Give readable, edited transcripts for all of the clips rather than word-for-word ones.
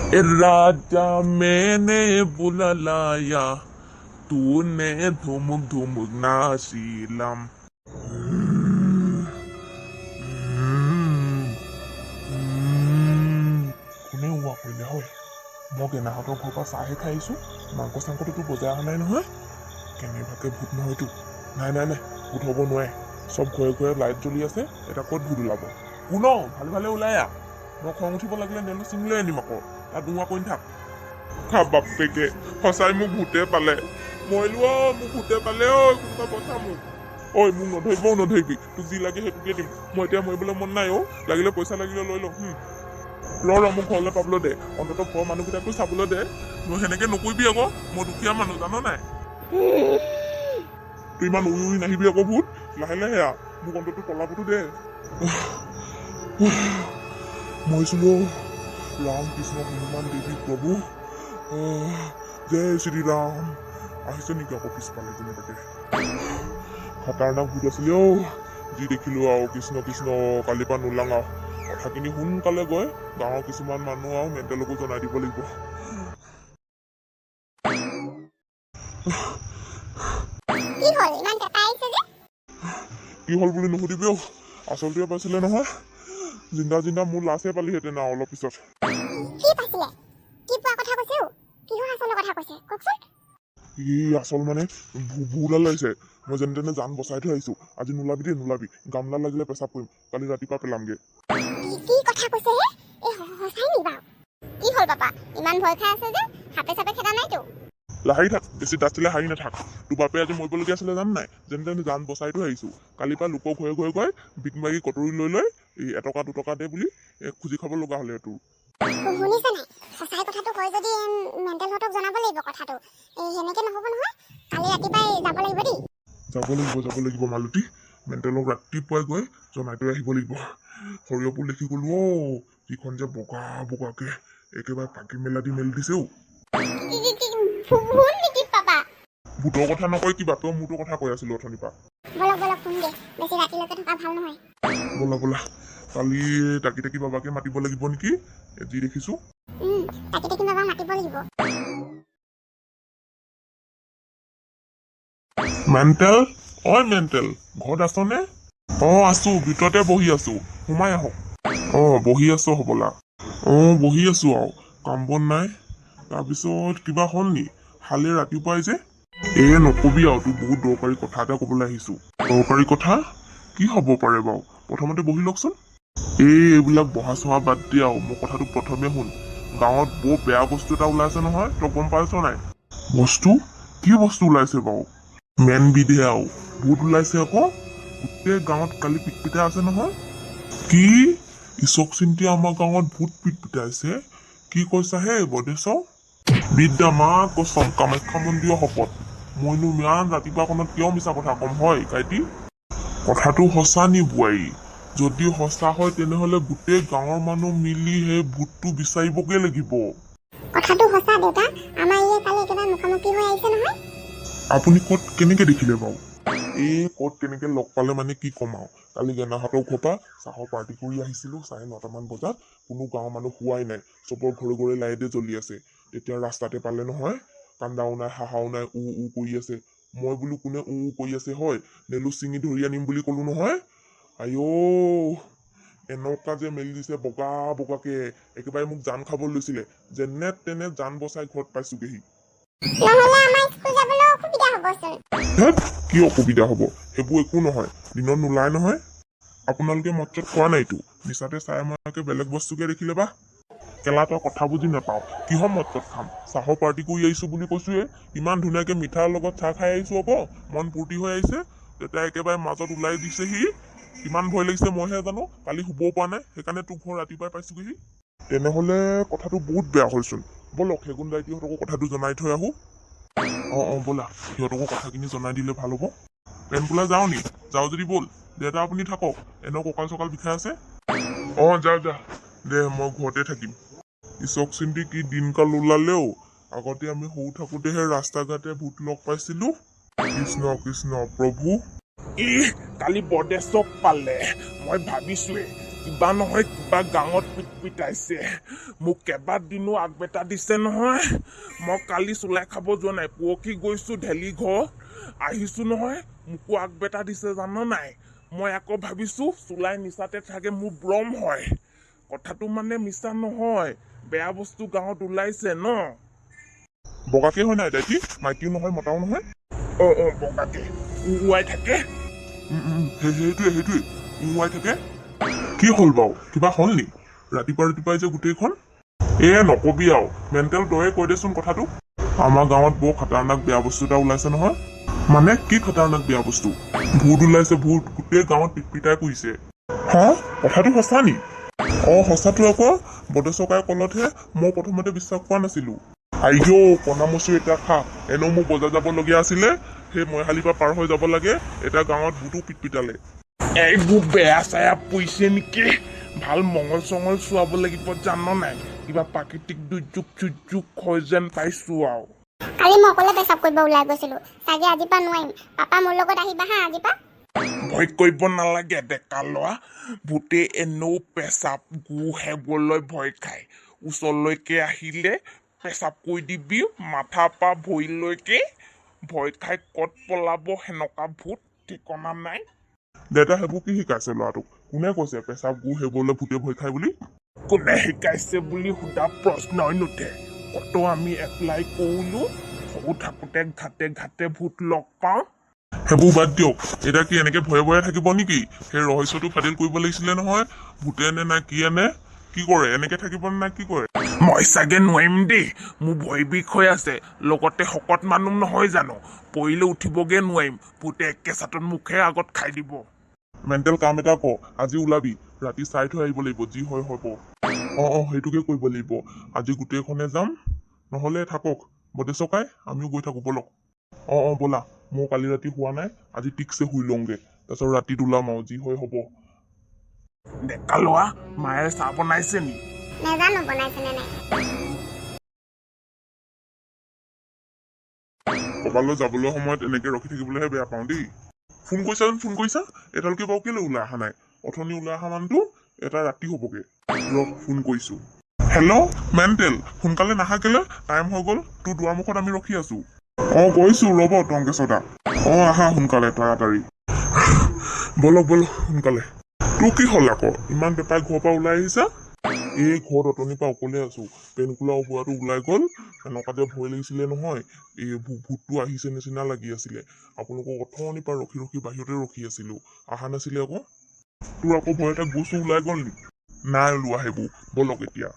राजा मैंने बुला लाया तूने धुमुक धुमुक नाचिलाम কোনে ওৱা কৰিলে হয় মই গেনাহঁতৰ ঘৰৰ পৰা চাহে খাই আহিছোঁ মাংস চাংসটোতো বজাই অহা নাই নহয় কেনেবাকে ভূত নহয়তো নাই নাই নাই ভূত হ'ব নোৱাৰে চব ঘৰে ঘৰে লাইট জ্বলি আছে এটা ক'ত ভূত ওলাব কোন ভালে ভালে ওলাই আহ মই খং উঠিব লাগিলে নেলো চিঙি লৈ আনিম আকৌ তাত নোৱা কৰি থাক খা বাপেকে সঁচাই মোক ভূতে পালে মৰিলো মোক ভূতে পালে ঐ কোনোবা বচা মোক ঐ মোক নধৰিবি তোক যি লাগে সেইটোকে দিম মই এতিয়া মৰিবলৈ মন নাই লাগিলে পইচা লাগিলে লৈ লওঁ ৰ মোক ঘৰলৈ পাবলৈ দে অন্ততঃ ঘৰৰ মানুহকেইটাকো চাবলৈ দে মই সেনেকে নকৰিবি আকৌ মই দুখীয়া মানুহ জানো নাই তই ইমান উৰি নাহিবি আকৌ ভূত লাহে লাহে মোক অন্ততঃ পলাবতো দে মৰিছিলো ৰাম কৃষ্ণ হনুমান দেৱী প্ৰভু জয় শ্ৰীৰাম আহিছে নেকি আকৌ পিছফালে তেনেকুৱাকে খতৰনাক ভূত আছিলে যি দেখিলো কৃষ্ণ কৃষ্ণ কালিৰ পৰা নোলাং কথাখিনি সোনকালে গৈ গাঁৱৰ কিছুমান মানুহ মেণ্টেলকো জনাই দিব লাগিব কি হল বুলি নুসুধিবি আচলটোৱে পাইছিলে নহয় জিন্দা জিন্দা মোৰ লাচে পালিহেঁতেন অলপ পিছত আচল মানে ভূডাল লাগিছে মই যেনে তেনে জান বচাই থৈ আহিছো আজি নোলাবি দেই নোলাবি গামলা লাগিলে পেচাব কৰিম কালি ৰাতিপুৱা পেলামগে লাহাৰি থাক বেছি দাঁতিলে হাৰি নাথাক তোৰ বাপে আজি মৰিবলগীয়া আছিলে জান নাই যেনে তেনে জান বচাই থৈ আহিছো কালিৰ পৰা লোকৰ ঘৰে ঘৰে গৈ বিক মাগি কটৰি লৈ লৈ এই এটকা দুটকা দে বুলি খুজি খাব লগা হলে তোৰ যাব লাগিব মালতী মেণ্টেলক ৰাতিপুৱাই গৈ জনাই থৈ আহিব লাগিব সৰিয়হবোৰ দেখি গলো যিখন যে বগা বগাকে একেবাৰে পাকি মেলি দিছে ভূতৰ কথা নকয় কিবা তই মোৰতো কথা কৈ আছিলো অথনিৰ পৰা বলা কালি টাকি বাবাকে মাতিব লাগিব নেকি যি দেখিছো মেণ্টেল মেণ্টেল ঘৰত আছনে আছো ভিতৰতে বহি আছো সোমাই আহক বহি আছো হবলা বহি আছো কাম বন নাই তাৰপিছত কিবা হ'ল নি হালে ৰাতিপুৱাই যে নকবি তোৰ বহুত দৰকাৰী কথা এটা কবলৈ আহিছো দৰকাৰী কথা কি হব পাৰে বাৰু প্ৰথমতে বহি লওকচোন এইবিলাক বহা চহা বাদ দিয়া মই কথাটো প্ৰথমে শুন গাঁৱত বৰ বেয়া বস্তু এটা ওলাইছে নহয় তই গম পাইছ নাই বস্তু কি বস্তু ওলাইছে বাৰু মেন বিধে ভূত ওলাইছে আকৌ গোটেই গাঁৱত কালি পিটপিটাই আছে নহয় কি ইচক চিন্তি আমাৰ গাঁৱত ভূত পিটপিটাইছে কি কৈছা হে বদেশ বিদ্যা মা কচম কামাখ্যা মন্দিৰৰ শপত মইনো ইমান ৰাতিপুৱাখনত কিয় মিছা কথা কম হয় কাইটি কথাটো সঁচা নি বোৱাৰী যদি সঁচা হয় তেনেহলে গোটেই গাঁৱৰ মানুহ মিলি সেই ভূতটো বিচাৰিবগে লাগিব আপুনি ক'ত কেনেকে দেখিলে বাৰু ক'ত কেনেকে লগ পালে মানে কি কম কালি গেনাহঁতৰ ঘৰৰ পৰা চাহৰ পাৰ্টি কৰি আহিছিলো 9:30মান বজাত কোনো গাঁৱৰ মানুহ পোৱাই নাই চবৰ ঘৰে ঘৰে লাইটে জ্বলি আছে তেতিয়া ৰাস্তাতে পালে নহয় কান্দাও নাই হাহাও নাই উ কৰি আছে মই বোলো কোনে উ কৰি আছে হয় নেলু চিঙি ধৰি আনিম বুলি কলো নহয় এনেকুৱা যে মেলি দিছে বগা বগাকে একেবাৰে মোক জান খাব লৈছিলে যেনে তেনে জান বচাই ঘৰত পাইছোগেহি কি অসুবিধা হব সেইবোৰ একো নহয় দিনত নোলাই নহয় আপোনালোকে মদ চদ খোৱা নাইতো নিচাতে চাই আমাকে বেলেগ বস্তুকে দেখিলে বা কেলা তই কথা বুজি নাপাও কিহৰ মদ চদ খাম চাহৰ পাৰ্টি কৰি আহিছো বুলি কৈছোয়ে ইমান ধুনীয়াকে মিঠাৰ লগত চাহ খাই আহিছো আকৌ মন ফূৰ্তি হৈ আহিছে তেতিয়া একেবাৰে মাজত ওলাই দিছেহি কিমান ভয় লাগিছে মইহে জানো কালি শুবও পৰা নাই সেইকাৰণে তোৰ ঘৰ ৰাতিপুৱাই পাইছোগেহি তেনেহলে কথাটো বহুত বেয়া হলচোন বলক সেগুন দাইটিহঁতকো কথাটো জনাই থৈ আহো ব'লা সিহঁতকো কথাখিনি জনাই দিলে ভাল হ'ব পেনপুলা যাও নি যাও যদি বল দেউতা আপুনি থাকক এনেও কঁকাল চকাল বিষাই আছে যা দে মই ঘৰতে থাকিম ইচক চিন্তি কি দিনকাল ওলালেও আগতে আমি সৰু থাকোতেহে ৰাস্তা ঘাটে ভূত লগ পাইছিলো কৃষ্ণ কৃষ্ণ প্ৰভু কালি বদেশক পালে মই ভাবিছোৱে কিবা নহয় কিবা গাঁৱত পিটাইছে মোক কেইবাদিনো আগবেটা দিছে নহয় মই কালি চুলাই খাব যোৱা নাই পৰহি গৈছো ঢেলি ঘৰ আহিছো নহয় মোকো আগবেটা দিছে জানো নাই মই আকৌ ভাবিছো চুলাই নিচাতে থাকে মোৰ ব্ৰম হয় কথাটো মানে মিছা নহয় বেয়া বস্তু গাঁৱত ওলাইছে ন বগাকে হয় নাই দাইটি মাইকীও নহয় মতাও নহয় বগাকে উৱাই থাকে সেইটোৱে উৱাই থাকে কি হ'ল বাৰু কিবা হ'ল নি ৰাতিপুৱাই যে গোটেইখন নকবি আৰু মেণ্টেল তয়ে কৈ দেচোন কথাটো আমাৰ গাঁৱত বৰ খাতাৰনাক বেয়া বস্তু এটা ওলাইছে নহয় মানে কি খাতাৰনাক বেয়া বস্তু ভূত ওলাইছে ভূত গোটেই গাঁৱত পিটপিটাই পৰিছে হা কথাটো সঁচা নি সঁচাটো আকৌ বদেচকাই কলতহে মই প্ৰথমতে বিশ্বাস কৰা নাছিলো আইও কণামচি এতিয়া খা এনেও মোৰ বজাৰ যাবলগীয়া আছিলে সেই মইহালিৰ পৰা পাৰ হৈ যাব লাগে এটা গাঁৱত ভূতো পিটপিটালে এইবোৰ বেয়া চায়া পৰিছে নেকি ভাল মংগল চঙল চোৱাব লাগিব জান নাই কিবা প্ৰাকৃতিক দুৰ্যোগ হয় যেন পাইছো আৰু কালি মই অকলে পেচাব কৰিব ওলাই গৈছিলো চাগে আজিৰ পৰা নোৱাৰিম পাপা মোৰ লগত আহিবা হা আজিৰ পৰা ভয় কৰিব নালাগে ডেকা ল'ৰা ভূতে এনেও পেচাব গু হেবলৈ ভয় খায় ওচৰলৈকে আহিলে পেচাব কৰি দিবি মাথাৰ পৰা ভৰিলৈকে ভয় খাই ক'ত পলাব সেনেকুৱা ভূত ঠিকনা নাই দেউতা সেইবোৰ কি শিকাইছে ল'ৰাটোক কোনে কৈছে পেচাব গু হেবলৈ ভূতে ভয় খায় বুলি কোনে শিকাইছে বুলি সোধা প্ৰশ্নই নুঠে কত আমি এপ্লাই কৰিলো সৰু থাকোতে ঘাটে ভূত লগ পাওঁ সেইবোৰ বাদ দিয়ক এতিয়া কি এনেকে ভয়ে থাকিব নেকি সেই ৰহস্যটো ফাদিল কৰিব লাগিছিলে নহয় ভূতে নে নাই কি আনে কি কৰে এনেকে থাকিব নে কি কৰে মই চাগে নোৱাৰিম দেই মোৰ ভয় বিষ হৈ আছে লগতে শকত মানুহ নহয় জানো পৰিলে উঠিবগে নোৱাৰিম ভূতে একেচাটত মুখে আগত খাই দিব মেণ্টেল কাম এটা ক আজি ওলাবি ৰাতি চাই থৈ আহিব লাগিব যি হয় হ'ব সেইটোকে কৰিব লাগিব আজি গোটেইখনে যাম নহলে থাকক বদেচকাই আমিও গৈ থাকো বলক ব'লা মই কালি ৰাতি হোৱা নাই আজি ঠিকছে শুই লওঁগে তাৰপিছত ৰাতিত ওলাম আৰু যি হয় হ'ব ডেকা লোৱা মায়ে চাহ বনাইছে নি নেজানো বনাইছে নে নাই কবালৈ যাবলৈ সময়ত এনেকে ৰখি থাকিবলৈহে বেয়া পাওঁ দেই ফোন কৰিছা এতিয়ালৈকে বাৰু কেলৈ ওলাই অহা নাই অথনি ওলাই অহা মানুহটো এটা ৰাতি হ'বগে ফোন কৰিছো হেল্ল' মেণ্টেল সোনকালে নাহা কেলে টাইম হৈ গ'ল তোৰ দুৱাৰমুখত আমি ৰখি আছো গৈছো ৰ'ব টংকেশদা আহা সোনকালে তাড়াতাড়ি বলক সোনকালে তোৰ কি হ'ল আকৌ ইমান বেপাৰ ঘৰৰ পৰা ওলাই আহিছা এই ঘৰত অতনিৰ পৰা অকলে আছো পেনকুলা বুঢ়াটো ওলাই গ'ল এনেকুৱাতে ভয় লাগিছিলে নহয় এই ভূতটো আহিছে নিচিনা লাগি আছিলে আপোনালোকক অথনিৰ পৰা ৰখি বাহিৰতে ৰখি আছিলো অহা নাছিলে আকৌ তোৰ আকৌ ভয় এটা গুচো ওলাই গ'ল নি নাই ওলোৱা সেইবোৰ বলক এতিয়া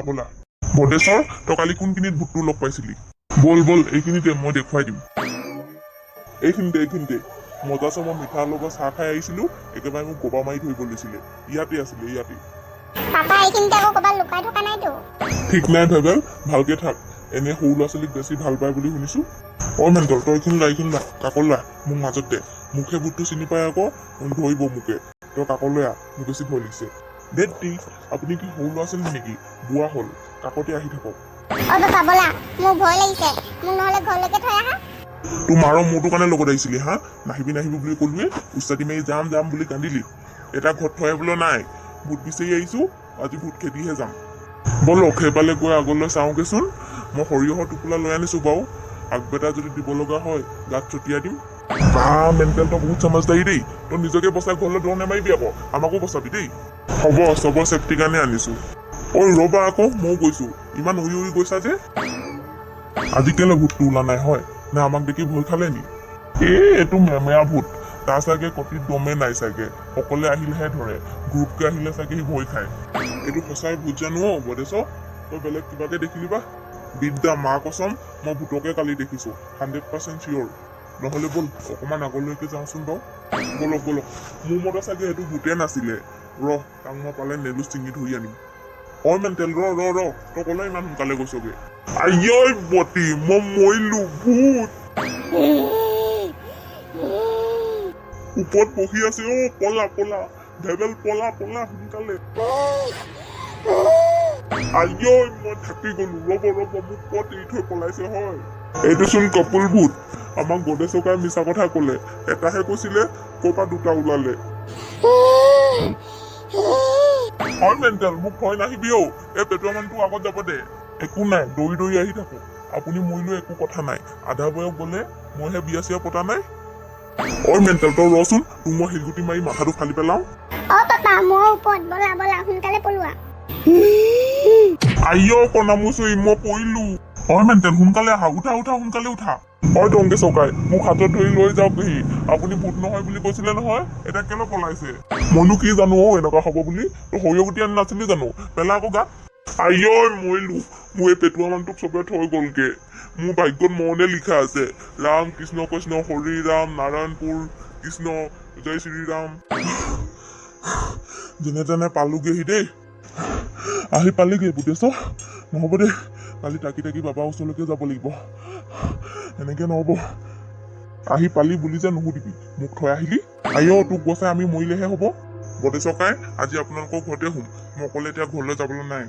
বলা বদেশ্বৰ তই কালি কোনখিনিত ভূতটো লগ পাইছিলি বল এইখিনিতে মই দেখুৱাই দিম এইখিনিতে মজা মই মিঠা লগত চাহ খাই আহিছিলো একেবাৰে মোক গবা মাৰি ধৰিব লৈছিলে ইয়াতে আছিলে পাপা এইখিনিতে আকৌ ক'ৰবাত লুকাই থকা নাইতো ঠিক নাই ভেবেল ভালকে থাক এনে সৰু ল'ৰা ছোৱালীক বেছি ভাল পায় বুলি শুনিছো মেণ্টল তই এইখিনি লা কাকল লা মোক মাজত দে মুখে ভূতটো চিনি পাই আকৌ ধৰিব মোকে তই কাকলৈ মোক বেছি ভয় লাগিছে দেই আপুনি কি সৰু ল'ৰা ছোৱালী নেকি বুঢ়া হ'ল কাকতে আহি থাকক পাপা ব'লা মোৰ ভয় লাগিছে মোক নহ'লে ঘৰলৈকে থৈ আহা তোৰ মাৰৰ মোৰটো কাৰণে লগত আহিছিলি হা নাহিবি বুলি ক'লোৱে উস্তাদি মাৰি যাম বুলি কান্দিলি এটা ঘৰত থৈ আহিবলৈ নাই ভূত বিচাৰি আহিছো আজি ভূত খেদিহে যাম বলক সেইফালে গৈ আগলৈ চাওঁগেচোন মই সৰিয়হৰ টোপোলা লৈ আনিছো বাৰু আগবেটা যদি দিব লগা হয় গাত ছটিয়াই দিম মেণ্টেল তই বহুত চামাজদাৰী দেই তই নিজকে বচাই ঘৰলৈ দৌৰ নেমাৰিবি আকৌ আমাকো বচাবি দেই হ'ব চবৰ চেফটিৰ কাৰণে আনিছো ৰবা আকৌ ময়ো গৈছো ইমান উৰি গৈছা যে আজি কেলে ভূতটো ওলা নাই হয় নে আমাক দেখি ভয় খালে নি এইটো মেমেয়া ভূত তাৰ চাগে কটিত দমে নাই চাগে অকলে আহিলেহে ধৰে গ্ৰুপকে আহিলে চাগে সি ভয় খায় এইটো সঁচাই ভূত জানো বদেশ তই বেলেগ কিবাকে দেখিলি বা বিদ্যা মা কচম মই ভূতকে কালি দেখিছো 100% চিয়ৰ নহলে বল অকমান আগলৈকে যাওঁচোন বাৰু বলক মোৰ মতে চাগে সেইটো ভূতে নাছিলে তাক মই পালে নেলু চিঙি ধৰি আনিম মেণ্টেল তই কলে ইমান সোনকালে গৈছগে আইঐ বটি মই মৰিলো ভূত ওপৰত বহি আছে পলা ভেবেল পলা সোনকালে আইঐ মই থাকি গলো ৰব মোক ক'ত এৰি থৈ পলাইছে হয় এইটো চোন কপুল ভূত আমাক বদেচকাই মিছা কথা কলে এটাহে কৈছিলে ক'ৰ পৰা দুটা ওলালে হয় মেণ্টেল মোক ভয় নাহিবি অ এই পেটুৱা মানুহটো আগত যাব দে একো নাই দৌৰি দৌৰি আহি থাকো আপুনি মৰিলেও একো কথা নাই আধা বয়স গলে মইহে বিয়া চিয়া পতা নাই ঐ মেণ্টেল তই ৰচোন তোক মই শিলগুটি মাৰি মাথাটো ফালি পেলাও অ পাপা মই ওপৰত বলা বলা সোনকালে পলোৱা আইঅ কণামুচুই মই পৰিলো হয় মেণ্টেল সোনকালে আহা উঠা উঠা সোনকালে উঠা হয় টংকে চকাই মোক হাতত ধৰি লৈ যাওকহি আপুনি ভূত নহয় বুলি কৈছিলে নহয় এতিয়া কেলৈ পলাইছে মইনো কি জানো অ এনেকুৱা হ'ব বুলি তই সৰিয়হ গুটি আনি নাছিলি জানো পেলা আকৌ গাত আইঅ মৰিলো মোৰ এই পেটুৱা মানুহটোক চবে থৈ গলগে মোৰ ভাগ্যত মৰণে লিখা আছে ৰাম কৃষ্ণ কৃষ্ণ হৰি ৰাম নাৰায়ণপুৰ কৃষ্ণ জয় শ্ৰীৰাম যেনে তেনে পালোগেহি দেই আহি পালেগে বুটেছ নহ'ব দেই কালি তাকি তাকি বাবা ওচৰলৈকে যাব লাগিব এনেকে নহ'ব আহি পালি বুলি যে নুসুধিবি মোক থৈ আহিলি আইঅ তোক বচাই আমি মৰিলেহে হ'ব বটেশ্বকাই আজি আপোনালোকৰ ঘৰতে শুম মই অকলে এতিয়া ঘৰলৈ যাবলৈ নাই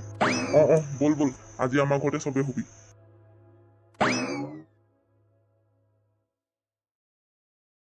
বল বল আজি আমাৰ ঘৰতে চবেই শুবি